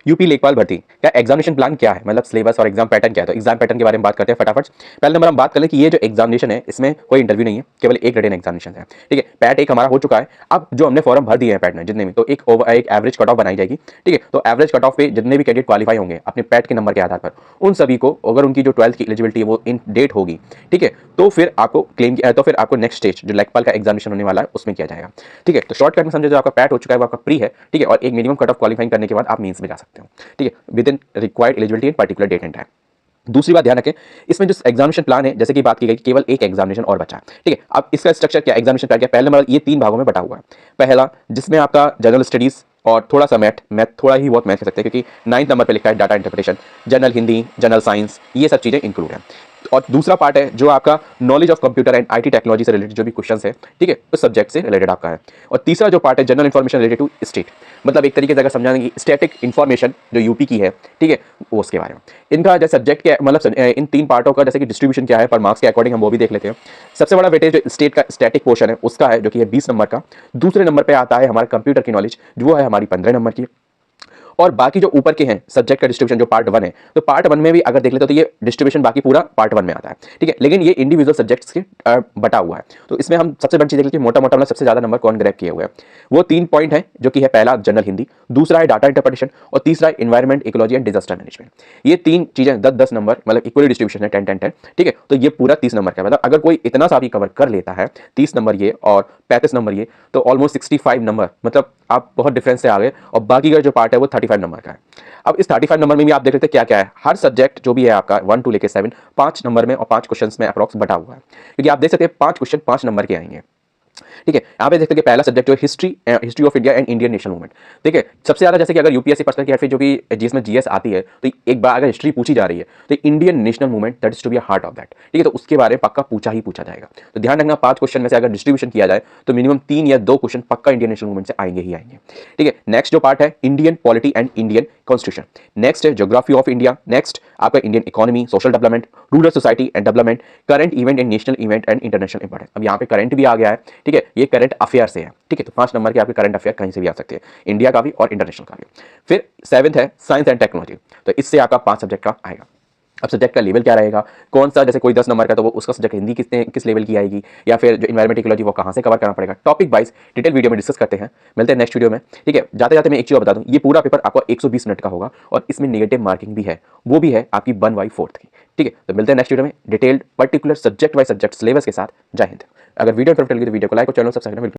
UP लेखपाल भर्ती का एग्जामिनेशन प्लान क्या है, मतलब सिलेबस और एग्जाम पैटर्न क्या है। तो एग्जाम पैटर्न के बारे में बात करते हैं फटाफट। पहले नंबर हम बात कर लें कि ये जो एग्जामिनेशन है इसमें कोई इंटरव्यू नहीं है, केवल एक रिटन एग्जामिनेशन है। ठीक है, पैट एक हमारा हो चुका है। अब जो हमने फॉर्म भर दिए हैं पैट में जितने भी, तो एक एवरेज कट ऑफ बनाई जाएगी। ठीक है, तो एवरेज कट ऑफ पे जितने भी कैंडिडेट क्वालिफाई होंगे अपने पैट के नंबर के आधार पर, उन सभी को अगर उनकी जो 12th की एलिजिबिलिटी है वो इन डेट होगी, ठीक है, तो फिर आपको क्लेम तो फिर आपको नेक्स्ट स्टेज जो लेखपाल का एग्जामिनेशन होने वाला है उसमें किया जाएगा। ठीक है, तो शॉर्टकट में समझे, जो आपका पैट हो चुका है वो आपका प्री है। ठीक है, और एक मिनिमम कट ऑफ क्वालिफाइंग करने के बाद आप मींस में जा सकते हो। ठीक है, within required eligibility in particular date and time. दूसरी बात ध्यान रखें, इसमें जो एग्जामिनेशन प्लान है जैसे कि बात की गई, केवल एक एग्जामिनेशन और बचा है। ठीक है, अब इसका स्ट्रक्चर क्या, एग्जामिनेशन प्लान क्या, पहले नंबर ये 3 भागों में बटा हुआ है। पहला जिसमें आपका जनरल स्टडीज और थोड़ा सा मैथ थोड़ा ही बहुत मैथ कह सकते हैं, क्योंकि 9th नंबर पे लिखा है data interpretation, general Hindi, general science, ये सब चीजें इंक्लूड है। और दूसरा पार्ट है जो आपका knowledge of computer and IT technology से रिलेटेड जो भी क्वेश्चंस है, ठीक है, उस सब्जेक्ट से रिलेटेड आपका है। और तीसरा जो पार्ट है general information related to state, मतलब एक तरीके से अगर समझाने की स्टैटिक इन्फॉर्मेशन जो यूपी की है, ठीक है, वो उसके बारे में। इनका जैसे सब्जेक्ट के मतलब इन 3 पार्टों का जैसे कि डिस्ट्रीब्यूशन क्या है पर मार्क्स के अकॉर्डिंग, हम वो भी देख लेते हैं। सबसे बड़ा वेटेज जो स्टेट का स्टैटिक पोर्शन है उसका है, जो कि है 20 नंबर का। दूसरे नंबर पे आता है हमारा कंप्यूटर की नॉलेज, जो है हमारी 15 नंबर की। और बाकी जो ऊपर के हैं सब्जेक्ट का डिस्ट्रीब्यूशन जो पार्ट 1 है, तो पार्ट 1 में भी अगर देख लेते तो ये डिस्ट्रीब्यूशन बाकी पूरा पार्ट 1 में आता है। ठीक है, लेकिन ये इंडिविजुअल सब्जेक्ट्स के बटा हुआ है। तो इसमें हम सबसे बड़ी चीज देख लेते हैं, मोटा मोटा मतलब सबसे ज्यादा नंबर कौन ग्रैब किए हुए हैं। वो 3 पॉइंट है, जो कि है पहला जनरल हिंदी, दूसरा है डाटा इंटरप्रिटेशन, और तीसरा है environment, ecology and disaster management. ये 3 चीजें 10-10 नंबर, मतलब इक्वली डिस्ट्रीब्यूशन है, 10-10-10। ठीक है, तो ये पूरा 30 नंबर का, मतलब अगर कोई इतना सा भी कवर कर लेता है, 30 नंबर ये और 35 नंबर ये, तो ऑलमोस्ट 65 नंबर, मतलब आप बहुत डिफरेंस से आ गए। और बाकी का जो पार्ट है वो 35 नंबर का है। अब इस 35 नंबर में भी आप देख लेते हैं क्या क्या है। हर सब्जेक्ट जो भी है आपका 1 to लेके 7, 5 नंबर में और 5 क्वेश्चंस में अप्रॉक्स बटा हुआ है, क्योंकि आप देख सकते हैं 5 क्वेश्चन 5 नंबर के आएंगे। ठीक है, यहाँ पे देखते हैं कि पहला सब्जेक्ट जो है history of India and Indian national movement. ठीक है, सबसे ज्यादा जैसे कि अगर यूपीएससी पर्सनल की फिर जो भी जिसमें जीएस आती है, तो एक बार अगर हिस्ट्री पूछी जा रही है तो Indian national movement that is to be heart of that. ठीक है, तो उसके बारे में पक्का पूछा ही पूछा जाएगा। तो ध्यान रखना 5 क्वेश्चन में से अगर डिस्ट्रीब्यूशन किया जाए तो मिनिमम 3 या 2 क्वेश्चन पक्का इंडियन नेशनल मूवमेंट से आएंगे ही आएंगे। ठीक है, नेक्स्ट जो पार्ट है Indian polity and Indian constitution. Next है ज्योग्राफी ऑफ इंडिया। नेक्स्ट आपका Indian economy, social development, rural society and development, current event and national event and international important. अब यहाँ पे करंट भी आ गया है। ठीक है, ये करंट अफेयर से है। ठीक है, तो 5 नंबर के आपके करंट अफेयर कहीं से भी आ सकते हैं, इंडिया का भी और इंटरनेशनल का भी। फिर 7th है साइंस एंड टेक्नोलॉजी, तो इससे आपका 5 सब्जेक्ट का आएगा। अब सब्जेक्ट का लेवल क्या रहेगा, कौन सा, जैसे कोई 10 नंबर का तो वो उसका सब्जेक्ट हिंदी किस लेवल की आएगी, या फिर जो इन्वायरमेंट इकोलॉजी वो कहाँ से कवर करना पड़ेगा, टॉपिक वाइज डिटेल वीडियो में डिस्कस करते हैं। मिलते हैं नेक्स्ट वीडियो में। ठीक है, जाते जाते मैं एक चीज बता दूं, ये पूरा पेपर आपको 120 मिनट का होगा और इसमें नेगेटिव मार्किंग भी है, वो भी है आपकी 1/4 की। ठीक है, तो मिलते हैं नेक्स्ट वीडियो में detailed particular subject wise subject syllabus के साथ। जय हिंद। अगर वीडियो इंफॉर्मेटिव लगी तो वीडियो को लाइक और चैनल सब्सक्राइब करना